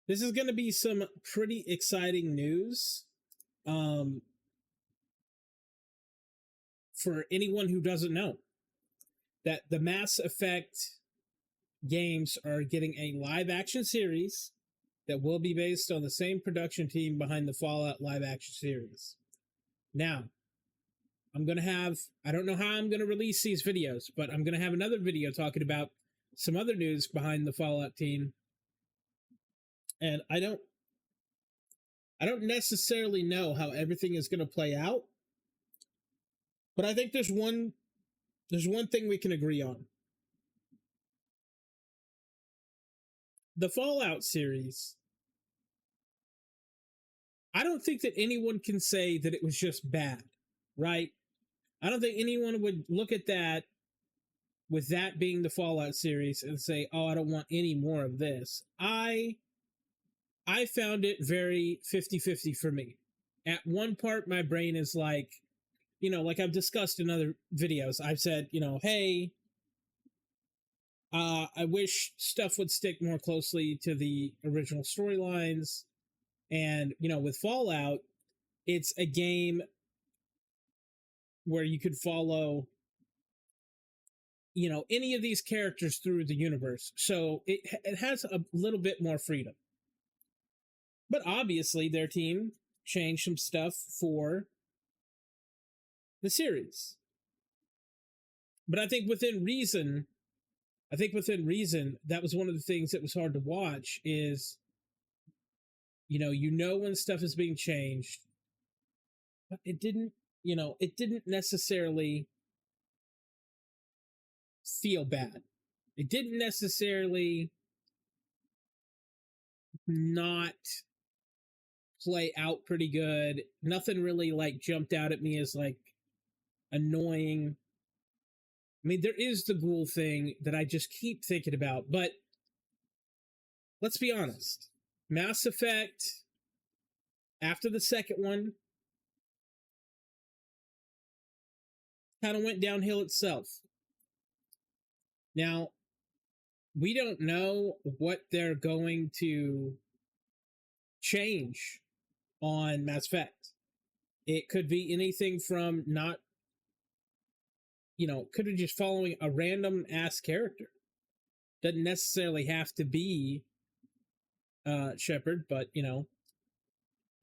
This is going to be some pretty exciting news. For anyone who doesn't know, that the Mass Effect games are getting a live action series that will be based on the same production team behind the Fallout live action series. Now, I don't know how I'm going to release these videos, but I'm going to have another video talking about some other news behind the Fallout team. And I don't necessarily know how everything is going to play out, but I think there's one thing we can agree on. The Fallout series, I don't think that anyone can say that it was just bad, right? I don't think anyone would look at that with that being the Fallout series and say, oh, I don't want any more of this. I found it very 50-50 for me. At one part, my brain is like, like I've discussed in other videos, I've said, hey, I wish stuff would stick more closely to the original storylines. And, with Fallout, it's a game where you could follow, any of these characters through the universe. So it has a little bit more freedom. But obviously, their team changed some stuff for the series. But I think within reason, that was one of the things that was hard to watch is, when stuff is being changed, but it didn't necessarily feel bad. It didn't necessarily not play out pretty good. Nothing really jumped out at me as annoying. I mean, there is the ghoul thing that I just keep thinking about, but let's be honest. Mass Effect, after the second one, kind of went downhill itself. Now, we don't know what they're going to change on Mass Effect. It could be anything from could be just following a random ass character. Doesn't necessarily have to be Shepard, but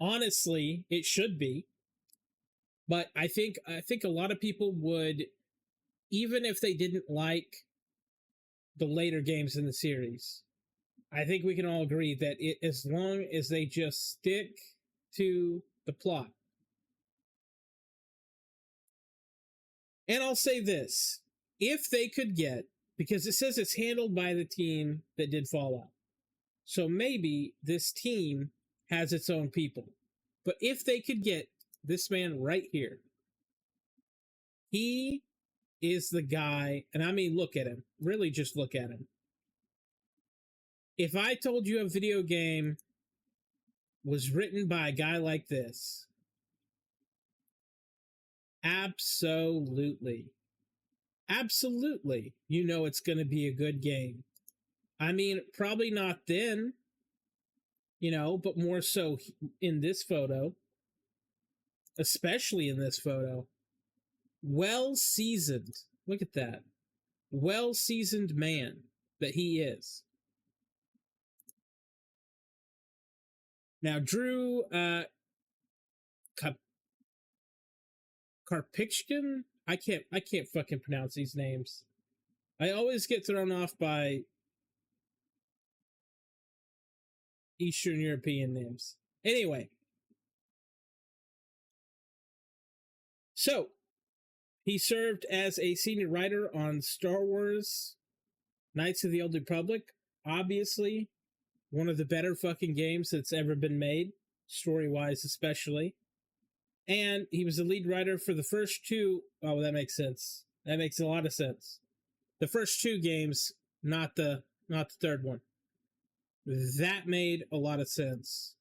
honestly, it should be. But I think a lot of people would, even if they didn't like the later games in the series, I think we can all agree that as long as they just stick to the plot. And I'll say this, if they could get, because it says it's handled by the team that did Fallout, so maybe this team has its own people. But if they could get this man right here, he is the guy, and I mean, look at him. Really just look at him. If I told you a video game was written by a guy like this, absolutely, it's going to be a good game. I mean, probably not then, but more so in this photo, especially in this photo. Well-seasoned. Look at that. Well-seasoned man that he is. Now, Drew Karpyshyn? I can't fucking pronounce these names. I always get thrown off by Eastern European names. Anyway. So, he served as a senior writer on Star Wars Knights of the Old Republic. Obviously, one of the better fucking games that's ever been made, story-wise especially. And he was the lead writer for the first two. Oh, that makes sense. That makes a lot of sense. The first two games, not the third one. That made a lot of sense.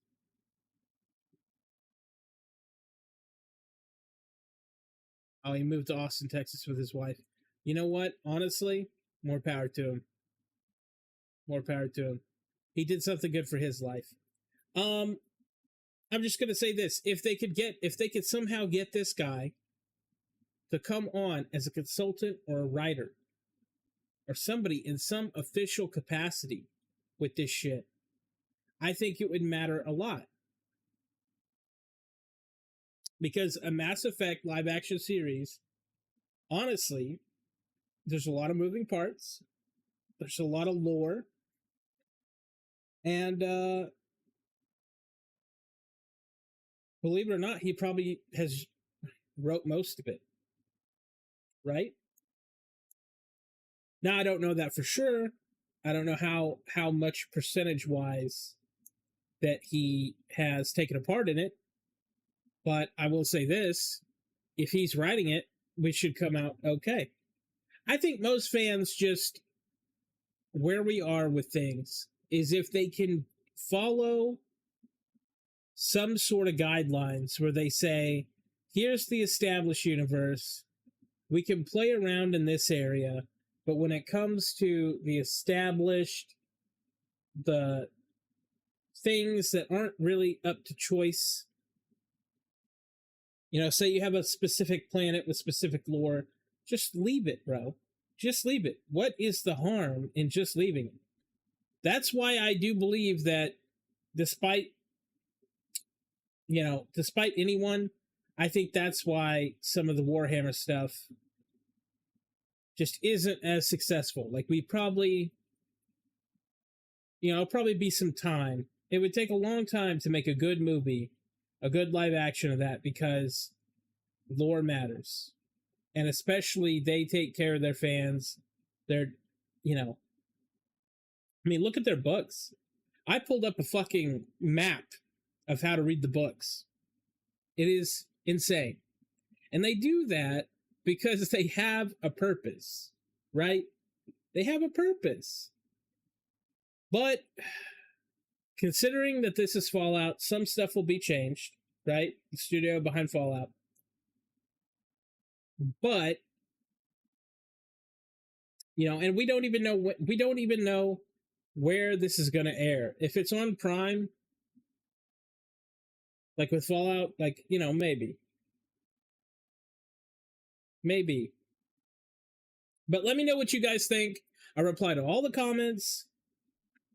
Oh, he moved to Austin, Texas with his wife. You know what? Honestly, more power to him. More power to him. He did something good for his life. I'm just gonna say this: if they could somehow get this guy to come on as a consultant or a writer or somebody in some official capacity with this shit, I think it would matter a lot. Because a Mass Effect live action series, honestly, there's a lot of moving parts. There's a lot of lore. And believe it or not, he probably has wrote most of it. Right? Now, I don't know that for sure. I don't know how much percentage-wise that he has taken a part in it. But I will say this, if he's writing it, we should come out okay. I think most fans just, where we are with things is if they can follow some sort of guidelines where they say, here's the established universe, we can play around in this area, but when it comes to the established, the things that aren't really up to choice, say you have a specific planet with specific lore, just leave it, bro. Just leave it. What is the harm in just leaving it? That's why I do believe that despite anyone, I think that's why some of the Warhammer stuff just isn't as successful. Like, we probably, it'll probably be some time. It would take a long time to make a good movie, a good live action of that, because lore matters. And especially they take care of their fans. They're, look at their books. I pulled up a fucking map of how to read the books. It is insane. And they do that because they have a purpose, right? They have a purpose. But considering that this is Fallout, some stuff will be changed, right? The studio behind Fallout. But, and we don't even know where this is going to air. If it's on Prime, like with Fallout, maybe. Maybe. But let me know what you guys think. I reply to all the comments.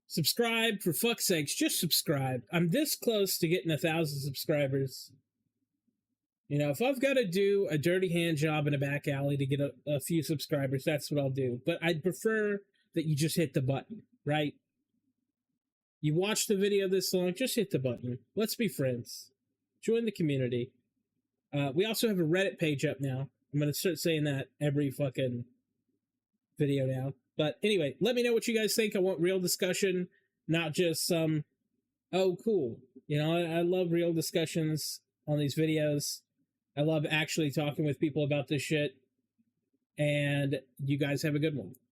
Subscribe, for fuck's sakes. Just subscribe. I'm this close to getting 1,000 subscribers. If I've got to do a dirty hand job in a back alley to get a few subscribers, that's what I'll do. But I'd prefer that you just hit the button, right? You watch the video this long, just hit the button. Let's be friends. Join the community. We also have a Reddit page up now. I'm going to start saying that every fucking video now. But anyway, let me know what you guys think. I want real discussion, not just some, oh, cool. I love real discussions on these videos. I love actually talking with people about this shit. And you guys have a good one.